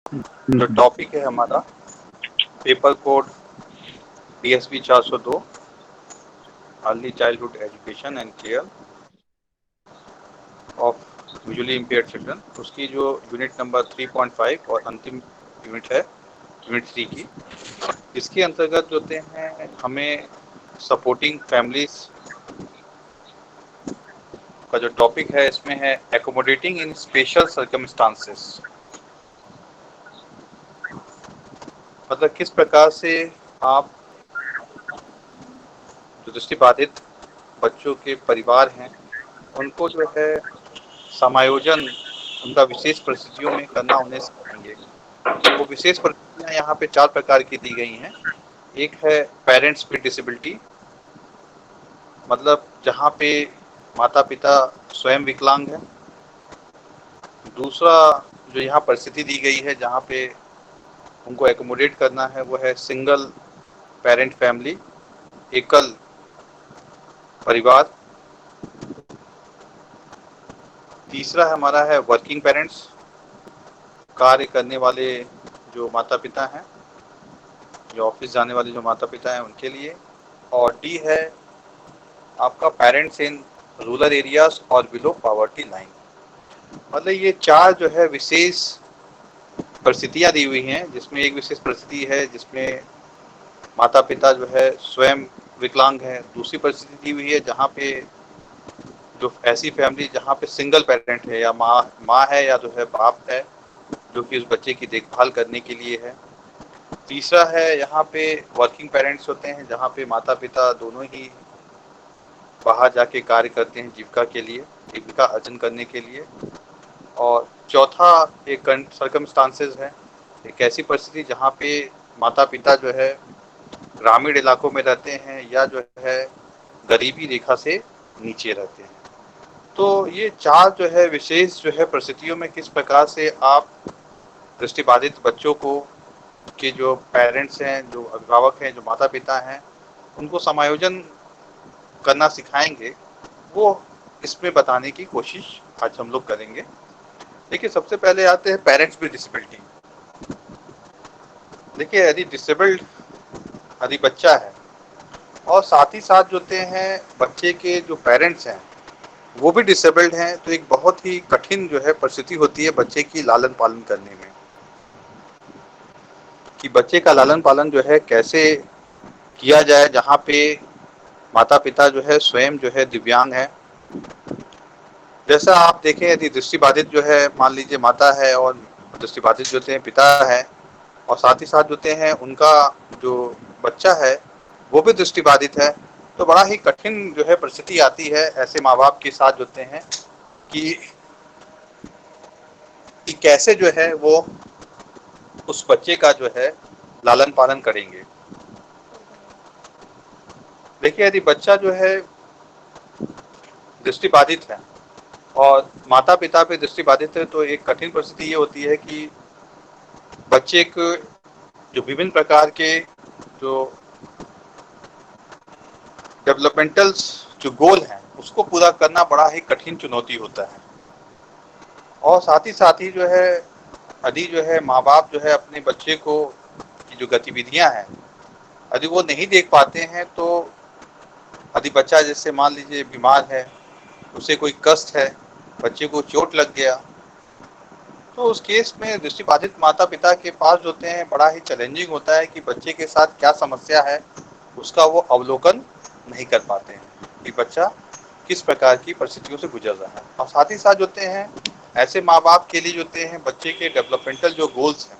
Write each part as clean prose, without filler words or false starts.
जो टॉपिक है हमारा paper code DSP 402 early childhood education and care of visually impaired children, उसकी जो यूनिट नंबर 3.5 और अंतिम यूनिट है यूनिट 3 की। इसके अंतर्गत जो होते हैं हमें सपोर्टिंग फैमिलीज का जो टॉपिक है इसमें है एकोमोडेटिंग इन स्पेशल सर्कमस्टांसेस। मतलब किस प्रकार से आप जो दृष्टिबाधित बच्चों के परिवार हैं उनको जो है समायोजन उनका विशेष परिस्थितियों में करना उन्हें सिखाएंगे। वो विशेष परिस्थितियां यहाँ पे 4 प्रकार की दी गई हैं। एक है पेरेंट्स विद डिसेबिलिटी, मतलब जहाँ पे माता पिता स्वयं विकलांग है। दूसरा जो यहाँ परिस्थिति दी गई है जहाँ पे उनको एकोमोडेट करना है वो है सिंगल पेरेंट फैमिली, एकल परिवार। तीसरा हमारा है वर्किंग पेरेंट्स, कार्य करने वाले जो माता पिता हैं, जो ऑफिस जाने वाले जो माता पिता हैं उनके लिए। और डी है आपका पेरेंट्स इन रूरल एरियाज और बिलो पॉवर्टी लाइन। मतलब ये 4 जो है विशेष परिस्थितियां दी हुई हैं, जिसमें एक विशेष परिस्थिति है जिसमें माता पिता जो है स्वयं विकलांग है। दूसरी परिस्थिति दी हुई है जहाँ पे जो ऐसी फैमिली जहाँ पे सिंगल पेरेंट है या माँ है या जो है बाप है जो कि उस बच्चे की देखभाल करने के लिए है। तीसरा है यहाँ पे वर्किंग पेरेंट्स होते हैं जहाँ पे माता पिता दोनों ही बाहर जाके कार्य करते हैं जीविका के लिए, जीविका अर्जन करने के लिए। और चौथा एक सर्कमस्टांसेस है, एक ऐसी परिस्थिति जहाँ पे माता पिता जो है ग्रामीण इलाकों में रहते हैं या जो है गरीबी रेखा से नीचे रहते हैं। तो ये 4 जो है विशेष जो है परिस्थितियों में किस प्रकार से आप दृष्टिबाधित बच्चों को के जो पेरेंट्स हैं, जो अभिभावक हैं, जो माता पिता हैं, उनको समायोजन करना सिखाएंगे, वो इसमें बताने की कोशिश आज हम लोग करेंगे। देखिए सबसे पहले आते हैं पेरेंट्स विद डिसेबिलिटी। देखिए यदि बच्चा है और साथ ही साथ जो होते हैं बच्चे के जो पेरेंट्स हैं वो भी डिसेबल्ड हैं, तो एक बहुत ही कठिन जो है परिस्थिति होती है बच्चे की लालन पालन करने में, कि बच्चे का लालन पालन जो है कैसे किया जाए जहाँ पे माता पिता जो है स्वयं जो है दिव्यांग है। जैसा आप देखें यदि दृष्टिबाधित जो है मान लीजिए माता है और दृष्टिबाधित जो होते हैं पिता है और साथ ही साथ जो होते हैं उनका जो बच्चा है वो भी दृष्टिबाधित है, तो बड़ा ही कठिन जो है परिस्थिति आती है ऐसे माँ बाप के साथ होते हैं कि कैसे जो है वो उस बच्चे का जो है लालन पालन करेंगे। देखिए यदि बच्चा जो है दृष्टिबाधित है और माता पिता पे दृष्टिबाधित है तो एक कठिन परिस्थिति ये होती है कि बच्चे को जो विभिन्न प्रकार के जो डेवलपमेंटल जो गोल हैं उसको पूरा करना बड़ा ही कठिन चुनौती होता है। और साथ ही जो है यदि जो है माँ बाप जो है अपने बच्चे को की जो गतिविधियां हैं यदि वो नहीं देख पाते हैं, तो यदि बच्चा जैसे मान लीजिए बीमार है, उसे कोई कष्ट है, बच्चे को चोट लग गया, तो उस केस में दृष्टिबाधित माता पिता के पास होते हैं बड़ा ही चैलेंजिंग होता है कि बच्चे के साथ क्या समस्या है उसका वो अवलोकन नहीं कर पाते हैं कि बच्चा किस प्रकार की परिस्थितियों से गुजर रहा है। और साथ ही साथ होते हैं ऐसे माँ बाप के लिए होते हैं बच्चे के डेवलपमेंटल जो गोल्स हैं,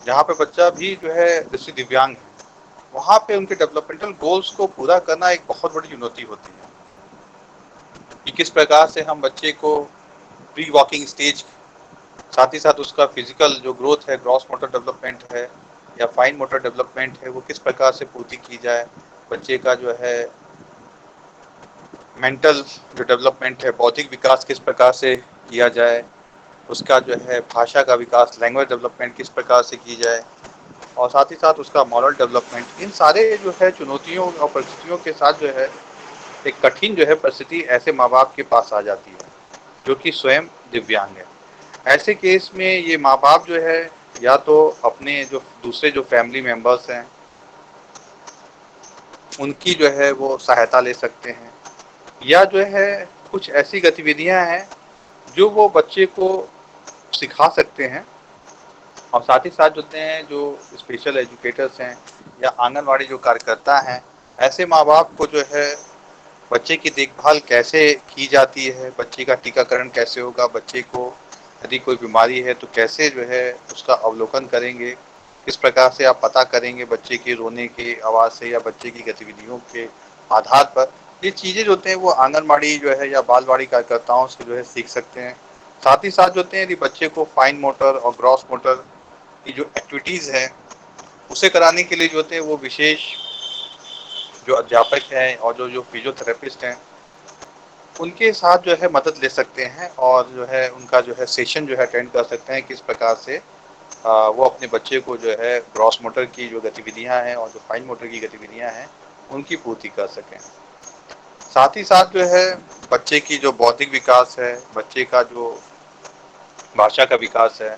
जहाँ पे बच्चा भी जो है दृष्टि दिव्यांग है, वहाँ पे उनके डेवलपमेंटल गोल्स को पूरा करना एक बहुत बड़ी चुनौती होती है कि किस प्रकार से हम बच्चे को प्री वॉकिंग स्टेज, साथ ही साथ उसका फिजिकल जो ग्रोथ है, ग्रॉस मोटर डेवलपमेंट है या फाइन मोटर डेवलपमेंट है, वो किस प्रकार से पूर्ति की जाए। बच्चे का जो है मेंटल जो डेवलपमेंट है, बौद्धिक विकास किस प्रकार से किया जाए, उसका जो है भाषा का विकास, लैंग्वेज डेवलपमेंट किस प्रकार से की जाए, और साथ ही साथ उसका मॉरल डेवलपमेंट, इन सारे जो है चुनौतियों और परिस्थितियों के साथ जो है एक कठिन जो है परिस्थिति ऐसे माँ बाप के पास आ जाती है जो कि स्वयं दिव्यांग है। ऐसे केस में ये माँ-बाप जो है या तो अपने जो दूसरे जो फैमिली मेंबर्स हैं, उनकी जो है वो सहायता ले सकते हैं, या जो है कुछ ऐसी गतिविधियाँ हैं जो वो बच्चे को सिखा सकते हैं। और साथ ही साथ होते हैं जो स्पेशल एजुकेटर्स हैं या आंगनवाड़ी जो कार्यकर्ता हैं, ऐसे माँ-बाप को जो है बच्चे की देखभाल कैसे की जाती है, बच्चे का टीकाकरण कैसे होगा, बच्चे को यदि कोई बीमारी है तो कैसे जो है उसका अवलोकन करेंगे, किस प्रकार से आप पता करेंगे बच्चे के रोने की आवाज़ से या बच्चे की गतिविधियों के आधार पर। ये चीज़ें जो होते हैं वो आंगनबाड़ी जो है या बालवाड़ी कार्यकर्ताओं से जो है सीख सकते हैं। साथ ही साथ जो होते हैं यदि बच्चे को फाइन मोटर और ग्रॉस मोटर की जो एक्टिविटीज़ है उसे कराने के लिए जो होते हैं वो विशेष जो अध्यापक हैं और जो जो फिजियोथेरेपिस्ट हैं उनके साथ जो है मदद ले सकते हैं और जो है उनका जो है सेशन जो है अटेंड कर सकते हैं, किस प्रकार से वो अपने बच्चे को जो है ग्रॉस मोटर की जो गतिविधियां हैं और जो फाइन मोटर की गतिविधियां हैं उनकी पूर्ति कर सकें। साथ ही साथ जो है बच्चे की जो बौद्धिक विकास है, बच्चे का जो भाषा का विकास है,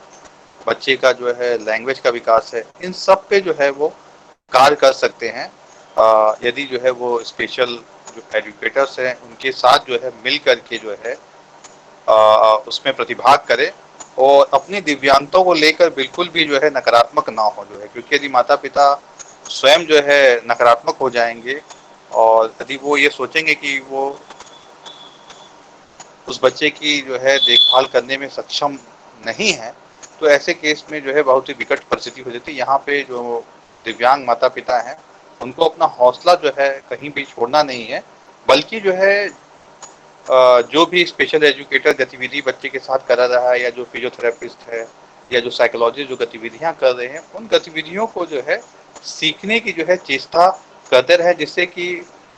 बच्चे का जो है लैंग्वेज का विकास है, इन सब पे जो है वो कार्य कर सकते हैं। यदि जो है वो स्पेशल जो एजुकेटर्स हैं उनके साथ जो है मिल करके जो है उसमें प्रतिभाग करे और अपनी दिव्यांगताओं को लेकर बिल्कुल भी जो है नकारात्मक ना हो जो है, क्योंकि यदि माता पिता स्वयं जो है नकारात्मक हो जाएंगे और यदि वो ये सोचेंगे कि वो उस बच्चे की जो है देखभाल करने में सक्षम नहीं है, तो ऐसे केस में जो है बहुत ही विकट परिस्थिति हो जाती है। यहाँ पे जो दिव्यांग माता पिता हैं उनको अपना हौसला जो है कहीं भी छोड़ना नहीं है, बल्कि जो है जो भी स्पेशल एजुकेटर गतिविधि बच्चे के साथ करा रहा है या जो फिजियोथेरेपिस्ट है या जो साइकोलॉजिस्ट जो गतिविधियां कर रहे हैं उन गतिविधियों को जो है सीखने की जो है चेष्टा करते रहे, जिससे कि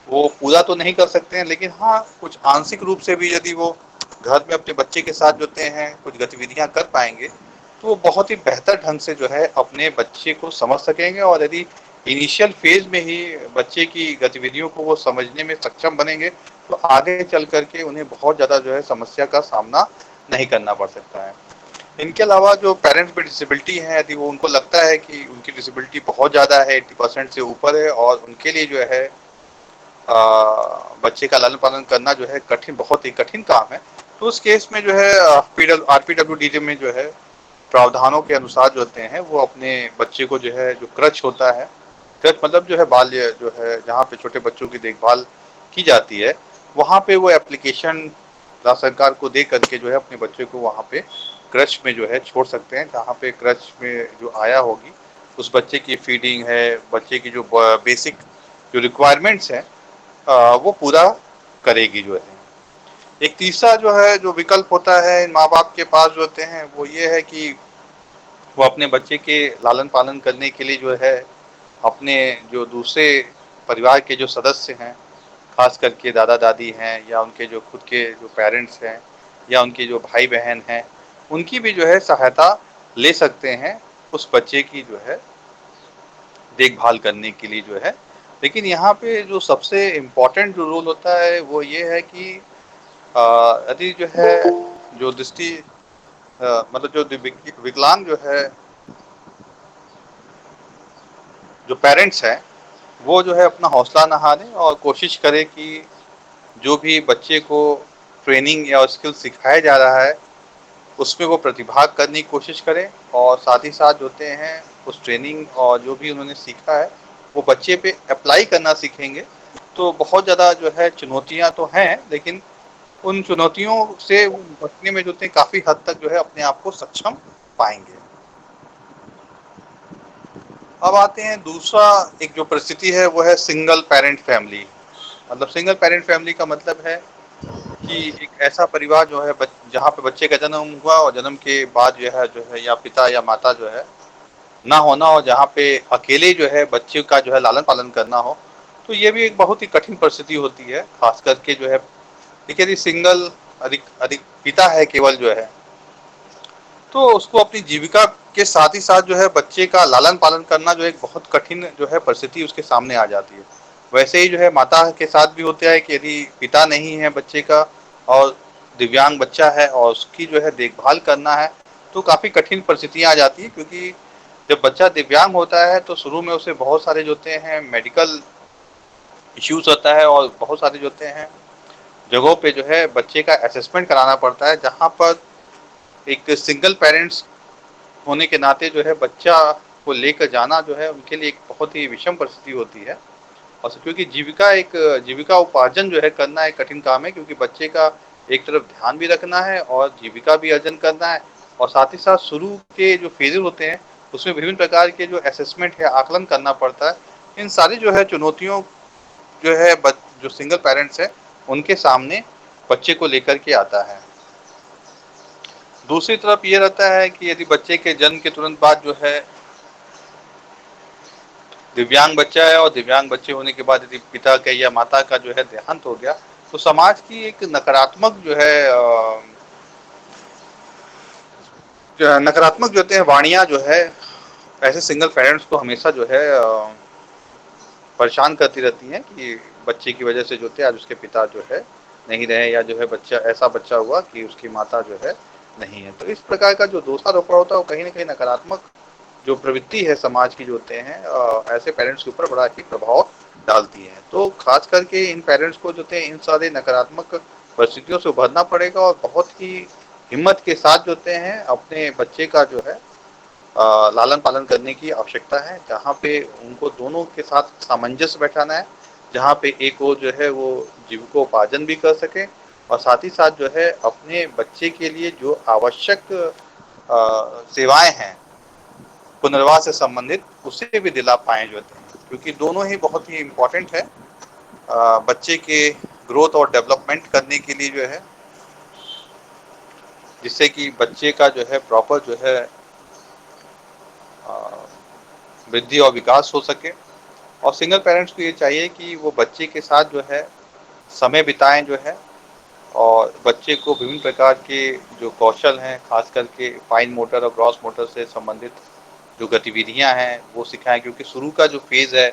वो पूरा तो नहीं कर सकते हैं लेकिन हाँ कुछ आंशिक रूप से भी यदि वो घर में अपने बच्चे के साथ जोते हैं कुछ गतिविधियां कर पाएंगे तो वो बहुत ही बेहतर ढंग से जो है अपने बच्चे को समझ सकेंगे। और यदि इनिशियल फेज में ही बच्चे की गतिविधियों को वो समझने में सक्षम बनेंगे तो आगे चल करके उन्हें बहुत ज़्यादा जो है समस्या का सामना नहीं करना पड़ सकता है। इनके अलावा जो पेरेंट्स में डिसेबिलिटी है, यदि वो उनको लगता है कि उनकी डिसेबिलिटी बहुत ज़्यादा है, 80% से ऊपर है और उनके लिए जो है बच्चे का लालन पालन करना जो है कठिन, बहुत ही कठिन काम है, तो उस केस में जो है RPWD में जो है प्रावधानों के अनुसार जो होते हैं वो अपने बच्चे को जो है जो क्रच होता है, क्रच मतलब जो है बाल्य जो है जहाँ पे छोटे बच्चों की देखभाल की जाती है, वहाँ पे वो एप्लीकेशन राज्य सरकार को दे करके जो है अपने बच्चे को वहाँ पे क्रच में जो है छोड़ सकते हैं, जहाँ पे क्रच में जो आया होगी उस बच्चे की फीडिंग है, बच्चे की जो बेसिक जो रिक्वायरमेंट्स हैं वो पूरा करेगी जो है। एक तीसरा जो है जो विकल्प होता है माँ बाप के पास जो होते हैं वो ये है कि वो अपने बच्चे के लालन पालन करने के लिए जो है अपने जो दूसरे परिवार के जो सदस्य हैं, खास करके दादा दादी हैं या उनके जो खुद के जो पेरेंट्स हैं या उनके जो भाई बहन हैं, उनकी भी जो है सहायता ले सकते हैं उस बच्चे की जो है देखभाल करने के लिए जो है। लेकिन यहाँ पे जो सबसे इम्पोर्टेंट जो रोल होता है वो ये है कि यदि जो है जो दृष्टि मतलब जो विकलांग जो है जो पेरेंट्स हैं वो जो है अपना हौसला ना हारें और कोशिश करें कि जो भी बच्चे को ट्रेनिंग या स्किल सिखाया जा रहा है उसमें वो प्रतिभाग करने की कोशिश करें और साथ ही साथ होते हैं उस ट्रेनिंग और जो भी उन्होंने सीखा है वो बच्चे पे अप्लाई करना सीखेंगे। तो बहुत ज़्यादा जो है चुनौतियां तो हैं, लेकिन उन चुनौतियों से बचने में जो थे काफ़ी हद तक जो है अपने आप को सक्षम पाएंगे। अब आते हैं दूसरा एक जो परिस्थिति है वो है सिंगल पेरेंट फैमिली। मतलब सिंगल पेरेंट फैमिली का मतलब है कि एक ऐसा परिवार जो है जहाँ पे बच्चे का जन्म हुआ और जन्म के बाद जो है या पिता या माता जो है ना होना और जहाँ पे अकेले जो है बच्चे का जो है लालन पालन करना हो, तो ये भी एक बहुत ही कठिन परिस्थिति होती है। खास करके जो है देखिए यदि सिंगल अधिक अधिक पिता है केवल जो है तो उसको अपनी जीविका के साथ ही साथ जो है बच्चे का लालन पालन करना जो एक बहुत कठिन जो है परिस्थिति उसके सामने आ जाती है। वैसे ही जो है माता के साथ भी होता है कि यदि पिता नहीं है बच्चे का और दिव्यांग बच्चा है और उसकी जो है देखभाल करना है, तो काफ़ी कठिन परिस्थितियाँ आ जाती हैं, क्योंकि जब बच्चा दिव्यांग होता है तो शुरू में उसे बहुत सारे जो होते हैं मेडिकल इश्यूज़ होता है, और बहुत सारे जो होते हैं जगहों पे जो है बच्चे का असेसमेंट कराना पड़ता है, जहाँ पर एक सिंगल पेरेंट्स होने के नाते जो है बच्चा को लेकर जाना जो है उनके लिए एक बहुत ही विषम परिस्थिति होती है। और क्योंकि जीविका उपार्जन जो है करना एक कठिन काम है, क्योंकि बच्चे का एक तरफ ध्यान भी रखना है और जीविका भी अर्जन करना है, और साथ ही साथ शुरू के जो फेजेज होते हैं उसमें विभिन्न प्रकार के जो असेसमेंट है, आकलन करना पड़ता है। इन सारी जो है चुनौतियों जो है जो सिंगल पेरेंट्स है उनके सामने बच्चे को लेकर के आता है। दूसरी तरफ ये रहता है कि यदि बच्चे के जन्म के तुरंत बाद जो है दिव्यांग बच्चा है, और दिव्यांग बच्चे होने के बाद यदि पिता का या माता का जो है देहांत हो गया, तो समाज की एक नकारात्मक नकारात्मक जो होते हैं वाणियां जो है ऐसे सिंगल पेरेंट्स को हमेशा जो है परेशान करती रहती हैं कि बच्चे की वजह से जो थे आज उसके पिता जो है नहीं रहे, या जो है बच्चा ऐसा बच्चा हुआ कि उसकी माता जो है नहीं है। तो इस प्रकार का जो दोषारोपण होता है वो कहीं ना कहीं नकारात्मक जो प्रवृत्ति है समाज की जो होते हैं ऐसे पेरेंट्स के ऊपर बड़ा ही प्रभाव डालती है। तो खास करके इन पेरेंट्स को जो थे इन सारे नकारात्मक परिस्थितियों से उभरना पड़ेगा, और बहुत ही हिम्मत के साथ जो होते हैं अपने बच्चे का जो है लालन पालन करने की आवश्यकता है, जहाँ पे उनको दोनों के साथ सामंजस्य बैठाना है, जहाँ पे एक वो जो है वो जीविकोपार्जन भी कर सके, और साथ ही साथ जो है अपने बच्चे के लिए जो आवश्यक सेवाएं हैं पुनर्वास से संबंधित उसे भी दिला पाए जो होते हैं, क्योंकि दोनों ही बहुत ही इम्पोर्टेंट है बच्चे के ग्रोथ और डेवलपमेंट करने के लिए जो है, जिससे कि बच्चे का जो है प्रॉपर जो है वृद्धि और विकास हो सके। और सिंगल पेरेंट्स को ये चाहिए कि वो बच्चे के साथ जो है समय बिताएं जो है, और बच्चे को विभिन्न प्रकार के जो कौशल हैं, खास करके फाइन मोटर और ग्रॉस मोटर से संबंधित जो गतिविधियां हैं वो सिखाएं, क्योंकि शुरू का जो फेज है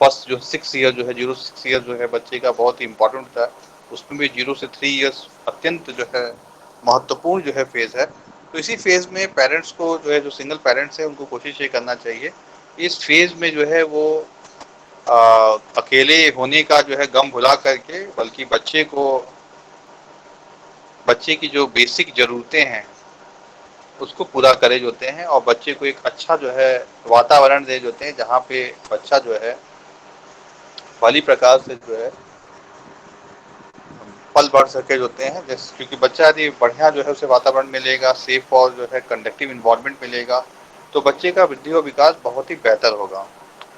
फर्स्ट जो 6 ईयर जो है 0 से 6 ईयर जो है बच्चे का बहुत ही इंपॉर्टेंट होता है, उसमें भी 0 से 3 ईयर्स अत्यंत जो है महत्वपूर्ण जो है फेज है। तो इसी फेज में पेरेंट्स को जो है जो सिंगल पेरेंट्स है उनको कोशिश ये करना चाहिए इस फेज में जो है वो अकेले होने का जो है गम भुला करके, बल्कि बच्चे की जो बेसिक ज़रूरतें हैं उसको पूरा करे जोते हैं, और बच्चे को एक अच्छा जो है वातावरण दे जोते हैं, जहाँ पे बच्चा जो है भली प्रकार से जो है पल बढ़ सके जोते हैं। जैसे क्योंकि बच्चा यदि बढ़िया जो है उसे वातावरण मिलेगा, सेफ और जो है कंडक्टिव इन्वायरमेंट मिलेगा, तो बच्चे का वृद्धि और विकास बहुत ही बेहतर होगा।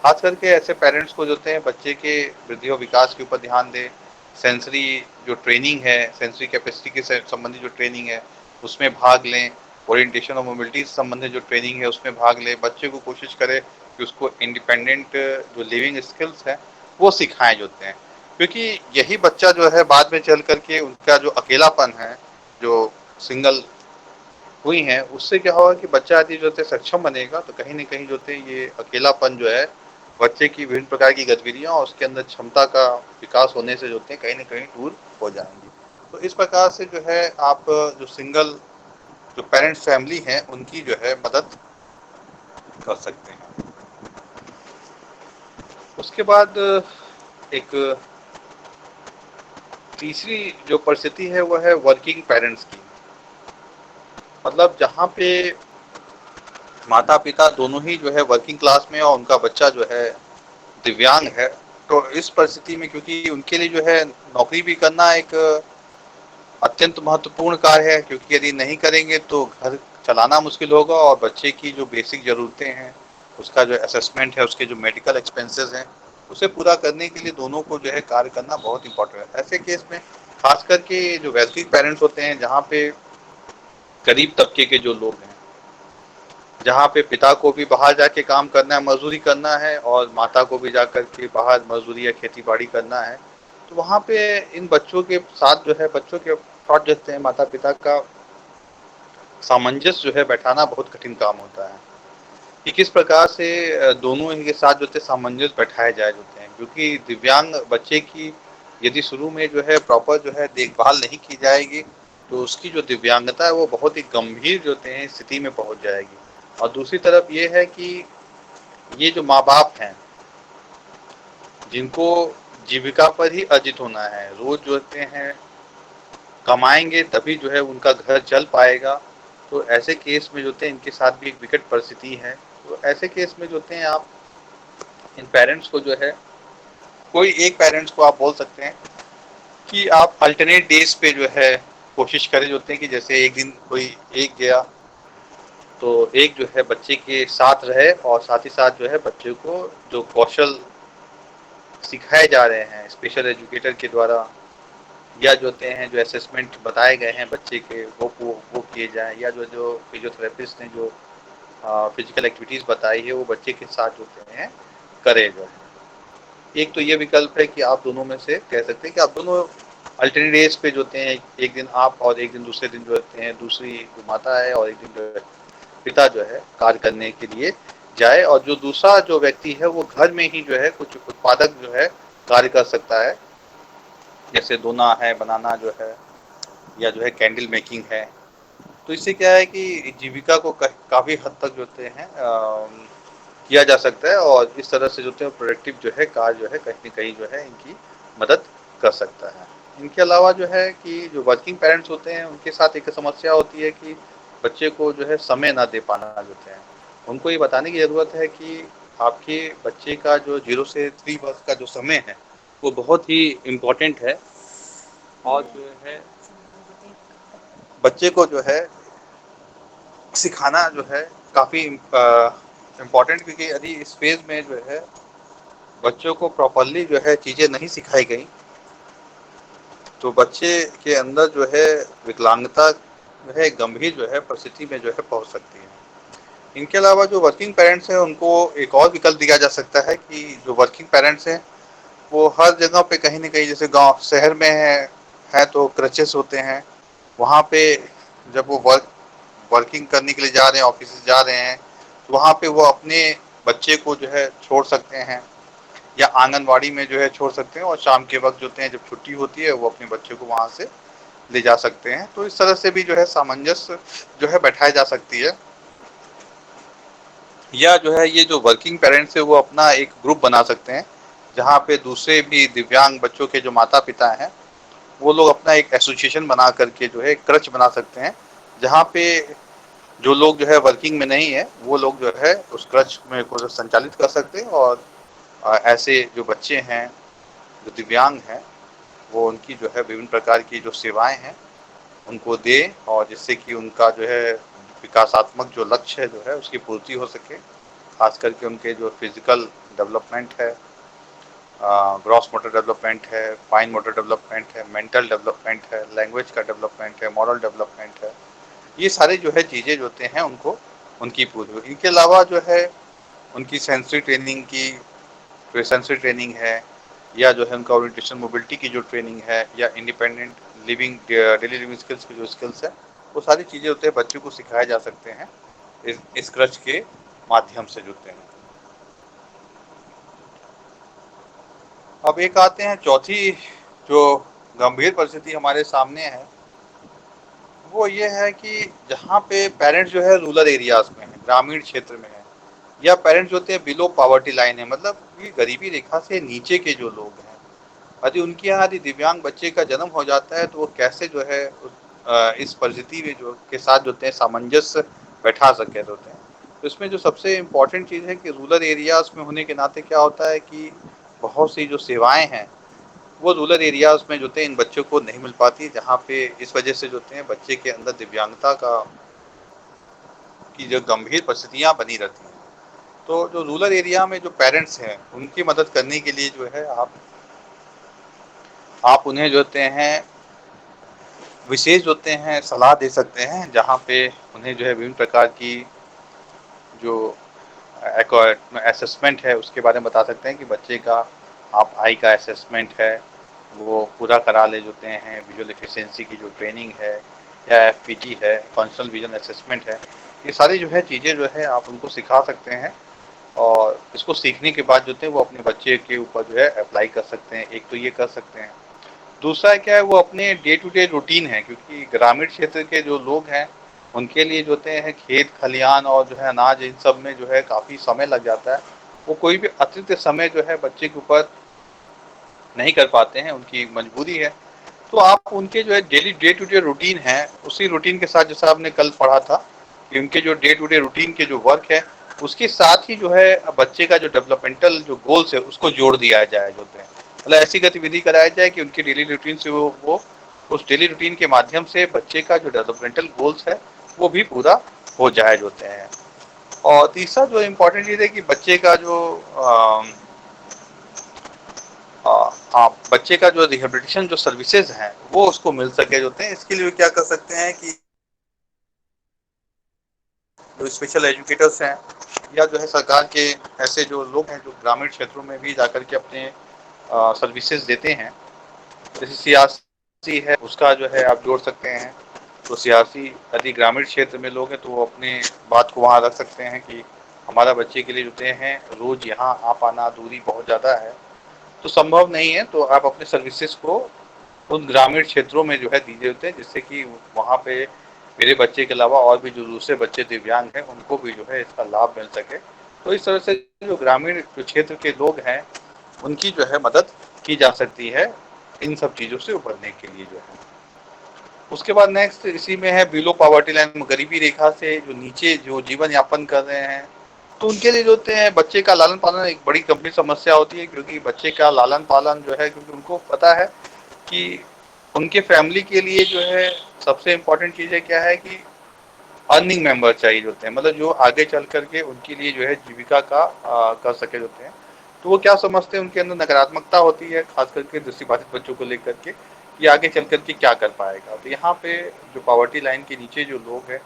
खास करके ऐसे पेरेंट्स को जो होते हैं बच्चे के वृद्धि और विकास के ऊपर ध्यान दें। सेंसरी जो ट्रेनिंग है, सेंसरी कैपेसिटी के संबंधित जो ट्रेनिंग है उसमें भाग लें। ओरिएंटेशन और मोबिलिटी से संबंधित जो ट्रेनिंग है उसमें भाग लें। बच्चे को कोशिश करें कि उसको इंडिपेंडेंट जो लिविंग स्किल्स हैं वो सिखाएं जोते हैं, क्योंकि यही बच्चा जो है बाद में चल करके उनका जो अकेलापन है जो सिंगल हुई हैं उससे क्या होगा कि बच्चा यदि जो है सक्षम बनेगा, तो कहीं न कहीं जो है ये अकेलापन जो है बच्चे की विभिन्न प्रकार की गतिविधियां और उसके अंदर क्षमता का विकास होने से जो होते हैं कहीं न कहीं दूर हो जाएंगी। तो इस प्रकार से जो है आप जो सिंगल जो पेरेंट्स फैमिली हैं उनकी जो है मदद कर सकते हैं। उसके बाद एक तीसरी जो परिस्थिति है वो है वर्किंग पेरेंट्स की। मतलब जहाँ पे माता पिता दोनों ही जो है वर्किंग क्लास में और उनका बच्चा जो है दिव्यांग है, तो इस परिस्थिति में क्योंकि उनके लिए जो है नौकरी भी करना एक अत्यंत महत्वपूर्ण कार्य है, क्योंकि यदि नहीं करेंगे तो घर चलाना मुश्किल होगा, और बच्चे की जो बेसिक ज़रूरतें हैं उसका जो असेसमेंट है, उसके जो मेडिकल एक्सपेंसेस हैं उसे पूरा करने के लिए दोनों को जो है कार्य करना बहुत इंपॉर्टेंट है। ऐसे केस में खास करके जो वैश्विक पेरेंट्स होते हैं, जहाँ पे गरीब तबके के जो लोग हैं, जहाँ पे पिता को भी बाहर जाके काम करना है, मजदूरी करना है, और माता को भी जा कर के बाहर मजदूरी या खेती बाड़ी करना है, तो वहाँ पे इन बच्चों के साथ जो है बच्चों के साथ जैसे माता पिता का सामंजस्य जो है बैठाना बहुत कठिन काम होता है कि किस प्रकार से दोनों ही के साथ जो है सामंजस्य बैठाए जाए होते हैं, क्योंकि दिव्यांग बच्चे की यदि शुरू में जो है प्रॉपर जो है देखभाल नहीं की जाएगी, तो उसकी जो दिव्यांगता है वो बहुत ही गंभीर जो हैं स्थिति में पहुंच जाएगी। और दूसरी तरफ ये है कि ये जो माँ बाप हैं जिनको जीविका पर ही अर्जित होना है, रोज जो होते हैं कमाएंगे तभी जो है उनका घर चल पाएगा। तो ऐसे केस में जो होते हैं इनके साथ भी एक विकट परिस्थिति है। तो ऐसे केस में जो होते हैं आप इन पेरेंट्स को जो है, कोई एक पेरेंट्स को आप बोल सकते हैं कि आप अल्टरनेट डेज पे जो है कोशिश करें, जो होते हैं कि जैसे एक दिन कोई एक गया तो एक जो है बच्चे के साथ रहे और साथ ही साथ जो है बच्चे को जो कौशल सिखाए जा रहे हैं स्पेशल एजुकेटर के द्वारा, या जो होते हैं जो असेसमेंट बताए गए हैं बच्चे के वो किए जाएं, या जो जो फिजियोथेरेपिस्ट ने जो फिजिकल एक्टिविटीज़ बताई है वो बच्चे के साथ जो होते हैं करे जो है। एक तो ये विकल्प है कि आप दोनों में से कह सकते हैं कि आप दोनों अल्टरनेट डेज पे जो होते हैं, एक दिन आप और एक दिन दूसरे दिन जो होते हैं दूसरी जो माता है और एक दिन जो है पिता जो है कार्य करने के लिए जाए, और जो दूसरा जो व्यक्ति है वो घर में ही जो है कुछ उत्पादक जो है कार्य कर सकता है, जैसे दोना है, बनाना जो है, या जो है कैंडल मेकिंग है। तो इससे क्या है कि जीविका को काफ़ी हद तक जो होते हैं किया जा सकता है, और इस तरह से जो होते हैं प्रोडक्टिव जो है कार्य जो है कहीं न कहीं जो है इनकी मदद कर सकता है। इनके अलावा जो है कि जो वर्किंग पेरेंट्स होते हैं उनके साथ एक समस्या होती है कि बच्चे को जो है समय ना दे पाना जो होते हैं। उनको ये बताने की ज़रूरत है कि आपके बच्चे का जो 0 से 3 वर्ष का जो समय है वो बहुत ही इम्पोर्टेंट है, और जो है बच्चे को जो है सिखाना जो है काफ़ी इम्पोर्टेंट, क्योंकि यदि इस फेज़ में जो है बच्चों को प्रॉपर्ली जो है चीज़ें नहीं सिखाई गई तो बच्चे के अंदर जो है विकलांगता जो है गंभीर जो है परिस्थिति में जो है पहुंच सकती है। इनके अलावा जो वर्किंग पेरेंट्स हैं उनको एक और विकल्प दिया जा सकता है कि जो वर्किंग पेरेंट्स हैं वो हर जगह पे कहीं न कहीं, जैसे गांव शहर में है तो क्रचेस होते हैं, वहाँ पे जब वो वर्किंग करने के लिए जा रहे हैं, ऑफिस जा रहे हैं, तो वहाँ पे वो अपने बच्चे को जो है छोड़ सकते हैं, या आंगनवाड़ी में जो है छोड़ सकते हैं, और शाम के वक्त जो होते हैं जब छुट्टी होती है वो अपने बच्चे को वहाँ से ले जा सकते हैं। तो इस तरह से भी जो है सामंजस्य जो है बैठाई जा सकती है, या जो है ये जो वर्किंग पेरेंट्स है वो अपना एक ग्रुप बना सकते हैं जहाँ पे दूसरे भी दिव्यांग बच्चों के जो माता पिता हैं वो लोग अपना एक एसोसिएशन बना करके जो है क्रच बना सकते हैं, जहाँ पे जो लोग जो है वर्किंग में नहीं है वो लोग जो है उस क्रच में को संचालित कर सकते हैं, और ऐसे जो बच्चे हैं जो दिव्यांग हैं वो उनकी जो है विभिन्न प्रकार की जो सेवाएं हैं उनको दे, और जिससे कि उनका जो है विकासात्मक जो लक्ष्य है जो है उसकी पूर्ति हो सके। खास करके उनके जो फिजिकल डेवलपमेंट है, ग्रॉस मोटर डेवलपमेंट है, फाइन मोटर डेवलपमेंट है, मेंटल डेवलपमेंट है, लैंग्वेज का डेवलपमेंट है, मॉरल डेवलपमेंट है, ये सारे जो है चीज़ें जो होते हैं उनको उनकी पूरी हो। इनके अलावा जो है उनकी सेंसरी ट्रेनिंग की सेंसरी ट्रेनिंग है, या जो है उनका ओरिएंटेशन मोबिलिटी की जो ट्रेनिंग है, या independent living daily living skills की जो स्किल्स है वो सारी चीज़ें होते हैं बच्चों को सिखाए जा सकते हैं इस क्रच के माध्यम से जुड़ते हैं। अब एक आते हैं चौथी जो गंभीर परिस्थिति हमारे सामने है, वो ये है कि जहाँ पे पेरेंट्स जो है रूरल एरियाज में है, ग्रामीण क्षेत्र में है, या पेरेंट्स होते हैं बिलो पॉवर्टी लाइन है, मतलब ये गरीबी रेखा से नीचे के जो लोग हैं, यदि उनके यहाँ यदि दिव्यांग बच्चे का जन्म हो जाता है तो वो कैसे जो है इस परिस्थिति में जो के साथ जो होते हैं सामंजस्य बैठा सके होते हैं। तो इसमें जो सबसे इम्पोर्टेंट चीज़ है कि रूरल एरियाज में होने के नाते क्या होता है कि बहुत सी जो सेवाएं हैं वो रूरल एरियाज में जो होते हैं इन बच्चों को नहीं मिल पाती, जहाँ पे इस वजह से जो होते हैं बच्चे के अंदर दिव्यांगता का की जो गंभीर परिस्थितियाँ बनी रहती हैं। तो जो रूरल एरिया में जो पेरेंट्स हैं उनकी मदद करने के लिए जो है आप उन्हें जो होते हैं विशेष होते हैं सलाह दे सकते हैं, जहाँ पे उन्हें जो है विभिन्न प्रकार की जो असेसमेंट है उसके बारे में बता सकते हैं कि बच्चे का आप आई का असेसमेंट है वो पूरा करा ले जोते हैं, विजुअल एफिशिएंसी की जो ट्रेनिंग है, या एफपीटी है, फंक्शनल विजन असेसमेंट है, ये सारी जो है चीज़ें जो है आप उनको सिखा सकते हैं, और इसको सीखने के बाद जो है वो अपने बच्चे के ऊपर जो है अप्लाई कर सकते हैं। एक तो ये कर सकते हैं। दूसरा क्या है, वो अपने डे टू डे रूटीन है, क्योंकि ग्रामीण क्षेत्र के जो लोग हैं उनके लिए जो होते हैं खेत खलियान और जो है अनाज, इन सब में जो है काफ़ी समय लग जाता है। वो कोई भी अतिरिक्त समय जो है बच्चे के ऊपर नहीं कर पाते हैं, उनकी एक मजबूरी है। तो आप उनके जो है daily day to day routine है, उसी रूटीन के साथ, जैसा आपने कल पढ़ा था कि उनके जो डे टू डे रूटीन के जो वर्क है उसके साथ ही जो है बच्चे का जो डेवलपमेंटल जो गोल्स है उसको जोड़ दिया जाए, जो है मतलब ऐसी गतिविधि कराया जाए कि उनके डेली रूटीन से वो उस डेली रूटीन के माध्यम से बच्चे का जो डेवलपमेंटल गोल्स है वो भी पूरा हो जाए, जो होते हैं। और तीसरा जो इम्पोर्टेंट चीज़ है कि बच्चे का जो हाँ, बच्चे का जो रिहेबिलिटेशन जो सर्विसेज हैं वो उसको मिल सके, जो होते हैं। इसके लिए क्या कर सकते हैं कि जो स्पेशल एजुकेटर्स हैं या जो है सरकार के ऐसे जो लोग हैं जो ग्रामीण क्षेत्रों में भी जाकर के अपने सर्विसेज देते हैं, जैसे सियासी है उसका जो है आप जोड़ सकते हैं। तो सियासी यदि ग्रामीण क्षेत्र में लोग हैं तो वो अपने बात को वहाँ रख सकते हैं कि हमारा बच्चे के लिए जुटे हैं, रोज यहाँ आ पाना दूरी बहुत ज़्यादा है, तो संभव नहीं है, तो आप अपने सर्विसेज को उन ग्रामीण क्षेत्रों में जो है दीजिए होते हैं, जिससे कि वहाँ पे मेरे बच्चे के अलावा और भी जो दूसरे बच्चे दिव्यांग हैं उनको भी जो है इसका लाभ मिल सके। तो इस तरह से जो ग्रामीण जो क्षेत्र के लोग हैं उनकी जो है मदद की जा सकती है इन सब चीज़ों से उभरने के लिए, जो है। उसके बाद नेक्स्ट इसी में है बिलो पॉवर्टी लाइन, गरीबी रेखा से जो नीचे जो जीवन यापन कर रहे हैं, तो उनके लिए जो होते हैं बच्चे का लालन पालन एक बड़ी गंभीर समस्या होती है, क्योंकि बच्चे का लालन पालन जो है, क्योंकि उनको पता है कि उनके फैमिली के लिए जो है सबसे इम्पोर्टेंट चीज़ है क्या है कि अर्निंग मेंबर चाहिए होते हैं, मतलब जो आगे चल करके उनके लिए जो है जीविका का कर सके होते हैं। तो वो क्या समझते हैं, उनके अंदर नकारात्मकता होती है, खास करके दृष्टिबाधित बच्चों को लेकर के कि आगे चल करके क्या कर पाएगा। तो यहाँ पे जो पॉवर्टी लाइन के नीचे जो लोग हैं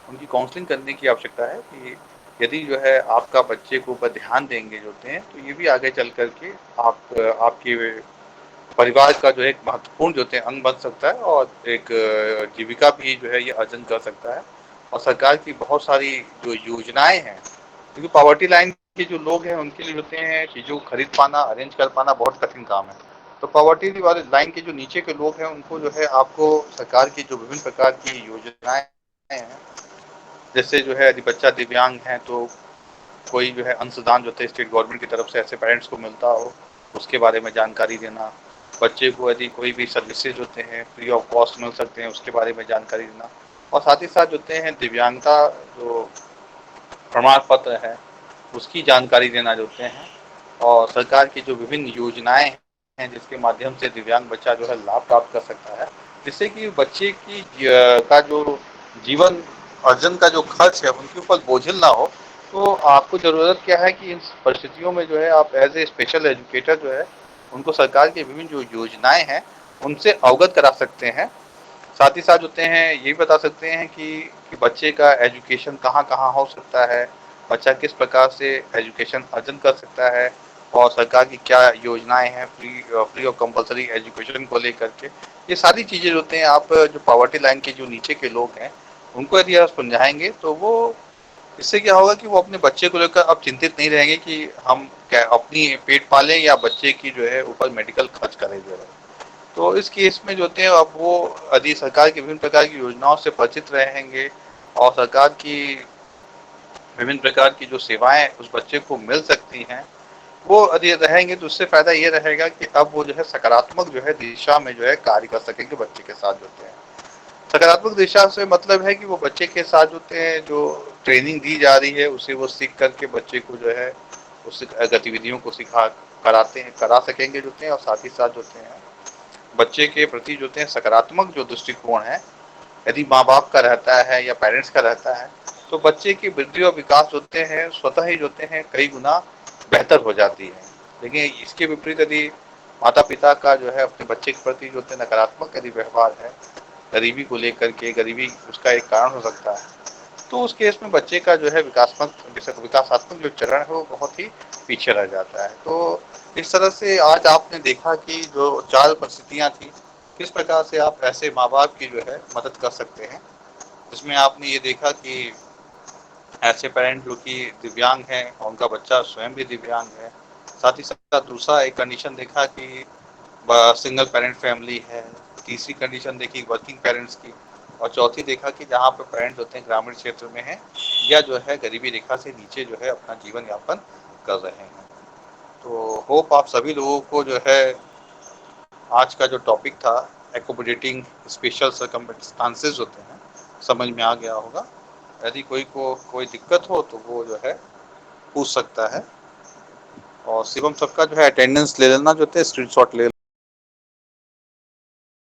उनकी काउंसलिंग करने की आवश्यकता है कि यदि जो है आपका बच्चे के ऊपर ध्यान देंगे जो होते हैं, तो ये भी आगे चल करके आप आपके परिवार का जो है एक महत्वपूर्ण जो होते हैं अंग बन सकता है, और एक जीविका भी जो है ये अर्जन कर सकता है। और सरकार की बहुत सारी जो योजनाएं हैं, क्योंकि पॉवर्टी लाइन के जो लोग हैं उनके लिए होते हैं चीज़ों को खरीद पाना, अरेंज कर पाना बहुत कठिन काम है। तो पॉवर्टी वाले लाइन के जो नीचे के लोग हैं उनको जो है आपको सरकार की जो विभिन्न प्रकार की योजनाएं हैं, जैसे जो है यदि बच्चा दिव्यांग है तो कोई जो है अंशदान जो है स्टेट गवर्नमेंट की तरफ से ऐसे पेरेंट्स को मिलता हो, उसके बारे में जानकारी देना। बच्चे को यदि कोई भी सर्विसेज होते हैं फ्री ऑफ कॉस्ट मिल सकते हैं, उसके बारे में जानकारी देना। और साथ ही साथ होते हैं दिव्यांगता जो प्रमाण पत्र है उसकी जानकारी देना जो होते हैं। और सरकार की जो विभिन्न योजनाएं हैं जिसके माध्यम से दिव्यांग बच्चा जो है लाभ प्राप्त कर सकता है, जिससे कि बच्चे की का जो जीवन अर्जन का जो खर्च है उनके ऊपर बोझिल ना हो। तो आपको ज़रूरत क्या है कि इन परिस्थितियों में जो है आप एज ए स्पेशल एजुकेटर जो है उनको सरकार की विभिन्न जो योजनाएं हैं उनसे अवगत करा सकते हैं। साथ ही साथ होते हैं ये भी बता सकते हैं कि बच्चे का एजुकेशन कहाँ कहाँ हो सकता है, बच्चा किस प्रकार से एजुकेशन अर्जन कर सकता है, और सरकार की क्या योजनाएं हैं फ्री और कंपलसरी एजुकेशन को लेकर के। ये सारी चीज़ें होते हैं आप जो पॉवर्टी लाइन के जो नीचे के लोग हैं उनको यदि आप समझाएंगे तो वो इससे क्या होगा कि वो अपने बच्चे को लेकर अब चिंतित नहीं रहेंगे कि हम क्या अपनी पेट पालें या बच्चे की जो है ऊपर मेडिकल खर्च करें जो है। तो इस केस में जो होते हैं अब वो यदि सरकार की विभिन्न प्रकार की योजनाओं से परिचित रहेंगे और सरकार की विभिन्न प्रकार की जो सेवाएं उस बच्चे को मिल सकती हैं वो यदि रहेंगे, तो उससे फायदा ये रहेगा कि अब वो जो है सकारात्मक जो है दिशा में जो है कार्य कर सकेंगे बच्चे के साथ होते हैं। सकारात्मक दिशा से मतलब है कि वो बच्चे के साथ होते हैं जो ट्रेनिंग दी जा रही है उसे वो सीख करके बच्चे को जो है उस गतिविधियों को सिखा कराते हैं करा सकेंगे जो होते हैं। और साथ ही साथ होते हैं बच्चे के प्रति जो होते हैं सकारात्मक जो दृष्टिकोण है यदि माँ बाप का रहता है या पेरेंट्स का रहता है, तो बच्चे की वृद्धि और विकास होते हैं स्वतः ही होते हैं कई गुना बेहतर हो जाती है। लेकिन इसके विपरीत यदि माता पिता का जो है अपने बच्चे के प्रति जो होते हैं नकारात्मक यदि व्यवहार है, गरीबी को लेकर के, गरीबी उसका एक कारण हो सकता है, तो उस केस में बच्चे का जो है विकासात्मक जो चरण है वो बहुत ही पीछे रह जाता है। तो इस तरह से आज आपने देखा कि जो 4 परिस्थितियाँ थी, किस प्रकार से आप ऐसे माँ-बाप की जो है मदद कर सकते हैं। इसमें आपने ये देखा कि ऐसे पेरेंट जो कि दिव्यांग हैं और उनका बच्चा स्वयं भी दिव्यांग है। साथ ही साथ दूसरा एक कंडीशन देखा कि सिंगल पेरेंट फैमिली है, तीसरी कंडीशन देखी वर्किंग पेरेंट्स की, और चौथी देखा कि जहाँ पे पेरेंट्स होते हैं ग्रामीण क्षेत्र में हैं या जो है गरीबी रेखा से नीचे जो है अपना जीवन यापन कर रहे हैं। तो होप आप सभी लोगों को जो है आज का जो टॉपिक था एकोमोडेटिंग स्पेशल सर्कमस्टांसेस होते हैं समझ में आ गया होगा। यदि कोई दिक्कत हो तो वो जो है पूछ सकता है। और शिवम सबका जो है अटेंडेंस ले लेना, जो थे स्क्रीनशॉट ले